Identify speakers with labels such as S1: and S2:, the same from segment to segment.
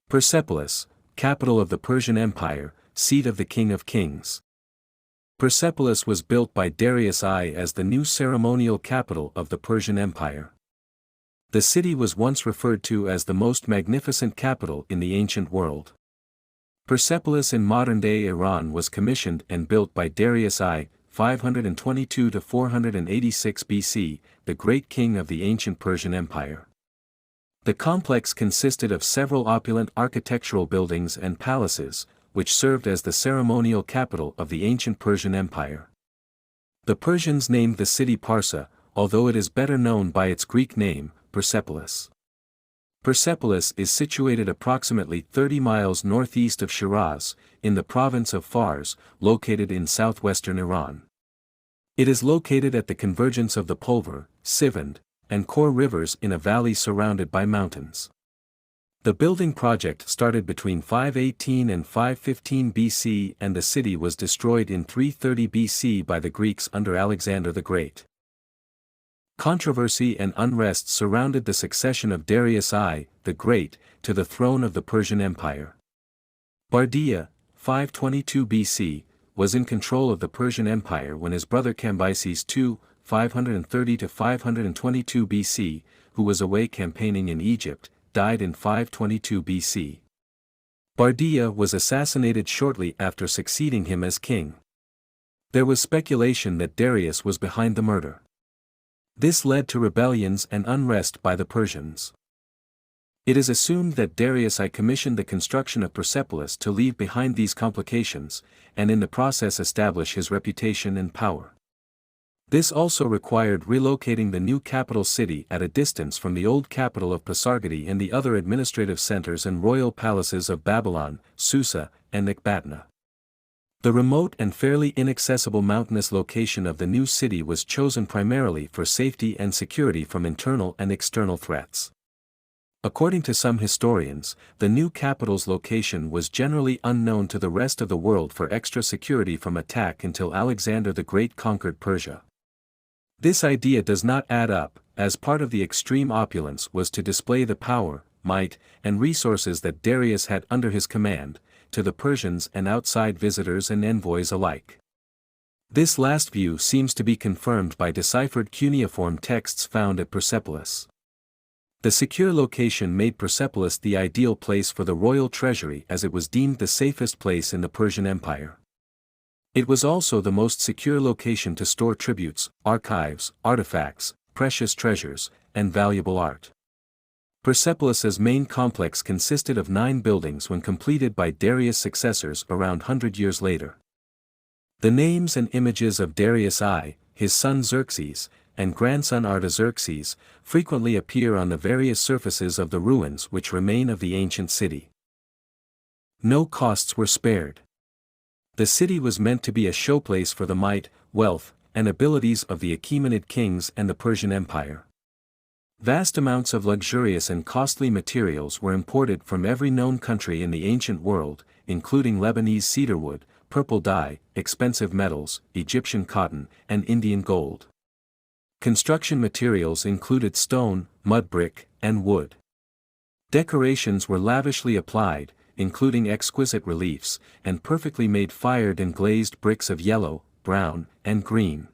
S1: Persepolis, capital of the Persian Empire, seat of the King of Kings. Persepolis was built by Darius I as the new ceremonial capital of the Persian Empire. The city was once referred to as the most magnificent capital in the ancient world. Persepolis in modern-day Iran was commissioned and built by Darius I, 522 to 486 BC, the great king of the ancient Persian Empire. The complex consisted of several opulent architectural buildings and palaces, which served as the ceremonial capital of the ancient Persian Empire. The Persians named the city Parsa, although it is better known by its Greek name, Persepolis. Persepolis is situated approximately 30 miles northeast of Shiraz, in the province of Fars, located in southwestern Iran. It is located at the convergence of the Pulvar, Sivand, and Khor rivers in a valley surrounded by mountains. The building project started between 518 and 515 BC and the city was destroyed in 330 BC by the Greeks under Alexander the Great. Controversy and unrest surrounded the succession of Darius I, the Great, to the throne of the Persian Empire. Bardia, 522 BC, was in control of the Persian Empire when his brother Cambyses II, 530 to 522 BC, who was away campaigning in Egypt, died in 522 BC. Bardia was assassinated shortly after succeeding him as king. There was speculation that Darius was behind the murder. This led to rebellions and unrest by the Persians. It is assumed that Darius I commissioned the construction of Persepolis to leave behind these complications, and in the process establish his reputation and power. This also required relocating the new capital city at a distance from the old capital of Pasargadae and the other administrative centers and royal palaces of Babylon, Susa, and Ecbatana. The remote and fairly inaccessible mountainous location of the new city was chosen primarily for safety and security from internal and external threats. According to some historians, the new capital's location was generally unknown to the rest of the world for extra security from attack until Alexander the Great conquered Persia. This idea does not add up, as part of the extreme opulence was to display the power, might, and resources that Darius had under his command, to the Persians and outside visitors and envoys alike. This last view seems to be confirmed by deciphered cuneiform texts found at Persepolis. The secure location made Persepolis the ideal place for the royal treasury as it was deemed the safest place in the Persian Empire. It was also the most secure location to store tributes, archives, artifacts, precious treasures, and valuable art. Persepolis's main complex consisted of 9 buildings when completed by Darius' successors around 100 years later. The names and images of Darius I, his son Xerxes, and grandson Artaxerxes, frequently appear on the various surfaces of the ruins which remain of the ancient city. No costs were spared. The city was meant to be a showplace for the might, wealth, and abilities of the Achaemenid kings and the Persian Empire. Vast amounts of luxurious and costly materials were imported from every known country in the ancient world, including Lebanese cedarwood, purple dye, expensive metals, Egyptian cotton, and Indian gold. Construction materials included stone, mud brick, and wood. Decorations were lavishly applied, including exquisite reliefs, and perfectly made fired and glazed bricks of yellow, brown, and green.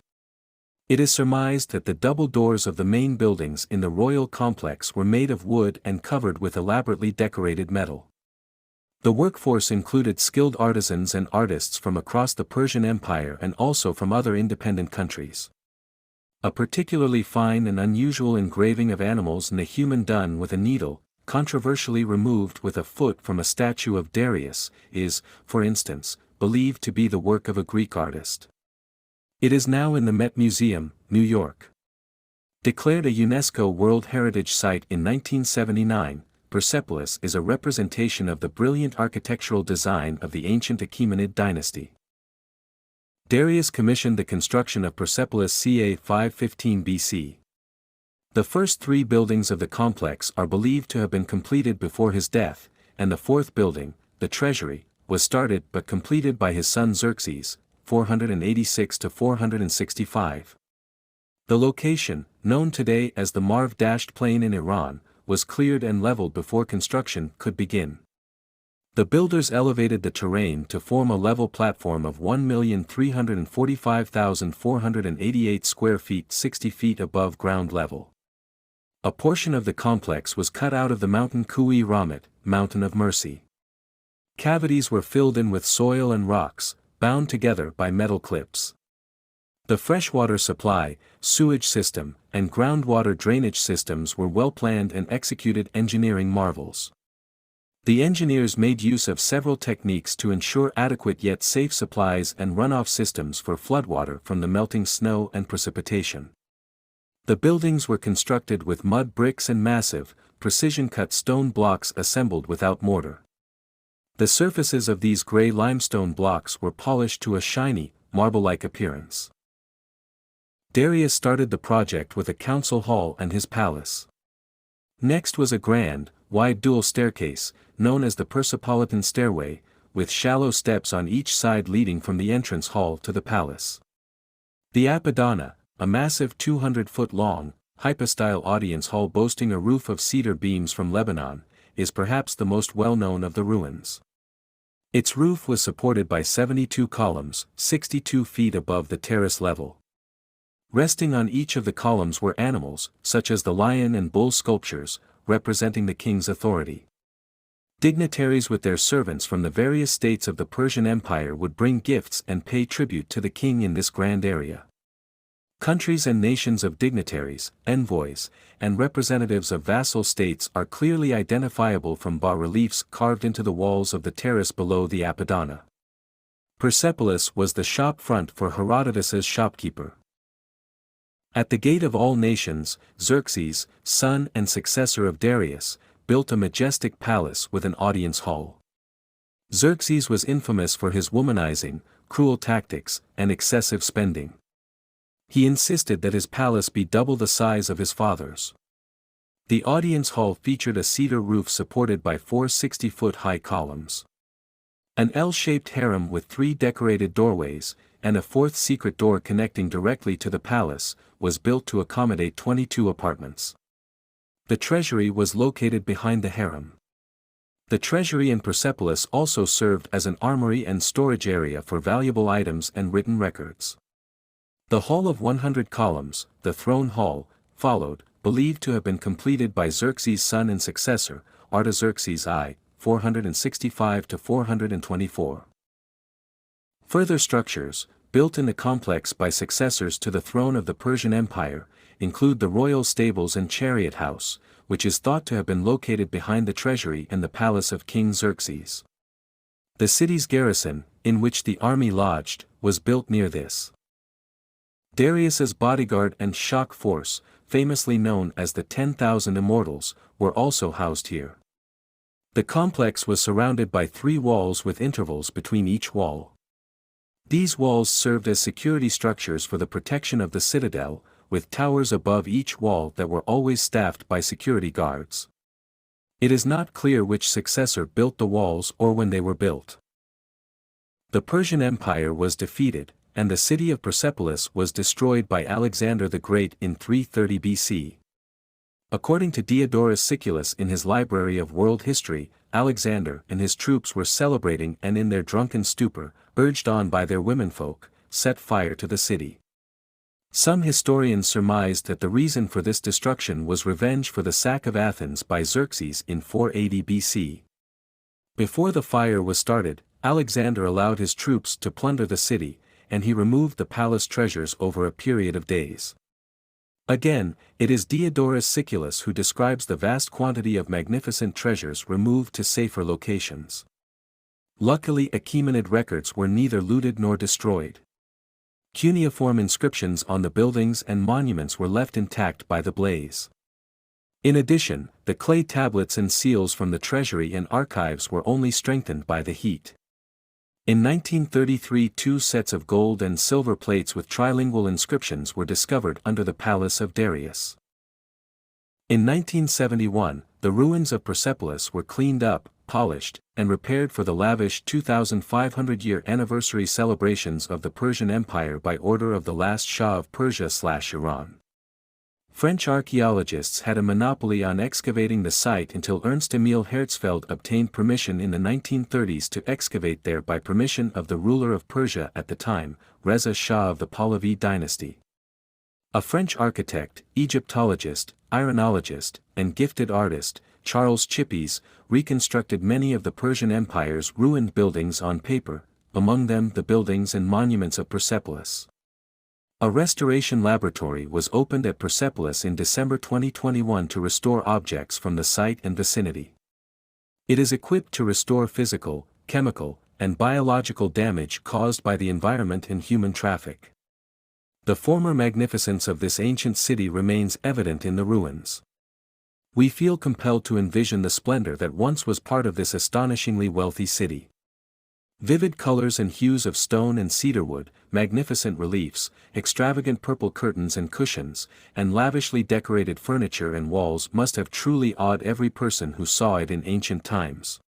S1: It is surmised that the double doors of the main buildings in the royal complex were made of wood and covered with elaborately decorated metal. The workforce included skilled artisans and artists from across the Persian Empire and also from other independent countries. A particularly fine and unusual engraving of animals and a human done with a needle, controversially removed with a foot from a statue of Darius, is, for instance, believed to be the work of a Greek artist. It is now in the Met Museum, New York. Declared a UNESCO World Heritage Site in 1979, Persepolis is a representation of the brilliant architectural design of the ancient Achaemenid dynasty. Darius commissioned the construction of Persepolis ca. 515 BC. The first 3 buildings of the complex are believed to have been completed before his death, and the 4th building, the treasury, was started but completed by his son Xerxes, 486 to 465. The location, known today as the Marv-Plain in Iran, was cleared and leveled before construction could begin. The builders elevated the terrain to form a level platform of 1,345,488 square feet 60 feet above ground level. A portion of the complex was cut out of the mountain ýᴏᴜʀ, Mountain of Mercy. Cavities were filled in with soil and rocks, bound together by metal clips. The freshwater supply, sewage system, and groundwater drainage systems were well-planned and executed engineering marvels. The engineers made use of several techniques to ensure adequate yet safe supplies and runoff systems for floodwater from the melting snow and precipitation. The buildings were constructed with mud bricks and massive, precision-cut stone blocks assembled without mortar. The surfaces of these gray limestone blocks were polished to a shiny, marble-like appearance. Darius started the project with a council hall and his palace. Next was a grand, wide dual staircase, known as the Persepolitan stairway, with shallow steps on each side leading from the entrance hall to the palace. The Apodana, a massive 200-foot-long, hypostyle audience hall boasting a roof of cedar beams from Lebanon, is perhaps the most well-known of the ruins. Its roof was supported by 72 columns, 62 feet above the terrace level. Resting on each of the columns were animals, such as the lion and bull sculptures, representing the king's authority. Dignitaries with their servants from the various states of the Persian Empire would bring gifts and pay tribute to the king in this grand area. Countries and nations of dignitaries, envoys, and representatives of vassal states are clearly identifiable from bas-reliefs carved into the walls of the terrace below the Apodana. Persepolis was the shop front for Herodotus's shopkeeper. At the gate of all nations, Xerxes, son and successor of Darius, built a majestic palace with an audience hall. Xerxes was infamous for his womanizing, cruel tactics, and excessive spending. He insisted that his palace be double the size of his father's. The audience hall featured a cedar roof supported by 4 60-foot-high columns. An L-shaped harem with 3 decorated doorways, and a 4th secret door connecting directly to the palace, was built to accommodate 22 apartments. The treasury was located behind the harem. The treasury in Persepolis also served as an armory and storage area for valuable items and written records. The hall of 100 columns, the throne hall, followed, believed to have been completed by Xerxes' son and successor, Artaxerxes I, 465 to 424. Further structures, built in the complex by successors to the throne of the Persian Empire, include the royal stables and chariot house, which is thought to have been located behind the treasury and the palace of King Xerxes. The city's garrison, in which the army lodged, was built near this. Darius's bodyguard and shock force, famously known as the 10,000 Immortals, were also housed here. The complex was surrounded by 3 walls with intervals between each wall. These walls served as security structures for the protection of the citadel, with towers above each wall that were always staffed by security guards. It is not clear which successor built the walls or when they were built. The Persian Empire was defeated, and the city of Persepolis was destroyed by Alexander the Great in 330 BC. According to Diodorus Siculus in his Library of World History, Alexander and his troops were celebrating and in their drunken stupor, urged on by their womenfolk, set fire to the city. Some historians surmised that the reason for this destruction was revenge for the sack of Athens by Xerxes in 480 BC. Before the fire was started, Alexander allowed his troops to plunder the city, and he removed the palace treasures over a period of days. Again, it is Diodorus Siculus who describes the vast quantity of magnificent treasures removed to safer locations. Luckily, Achaemenid records were neither looted nor destroyed. Cuneiform inscriptions on the buildings and monuments were left intact by the blaze. In addition, the clay tablets and seals from the treasury and archives were only strengthened by the heat. In 1933, 2 sets of gold and silver plates with trilingual inscriptions were discovered under the palace of Darius. In 1971, the ruins of Persepolis were cleaned up, polished, and repaired for the lavish 2,500-year anniversary celebrations of the Persian Empire by order of the last Shah of Persia/Iran. French archaeologists had a monopoly on excavating the site until Ernst-Emil Hertzfeld obtained permission in the 1930s to excavate there by permission of the ruler of Persia at the time, Reza Shah of the Pahlavi dynasty. A French architect, Egyptologist, ironologist, and gifted artist, Charles Chippes, reconstructed many of the Persian Empire's ruined buildings on paper, among them the buildings and monuments of Persepolis. A restoration laboratory was opened at Persepolis in December 2021 to restore objects from the site and vicinity. It is equipped to restore physical, chemical, and biological damage caused by the environment and human traffic. The former magnificence of this ancient city remains evident in the ruins. We feel compelled to envision the splendor that once was part of this astonishingly wealthy city. Vivid colors and hues of stone and cedarwood, magnificent reliefs, extravagant purple curtains and cushions, and lavishly decorated furniture and walls must have truly awed every person who saw it in ancient times.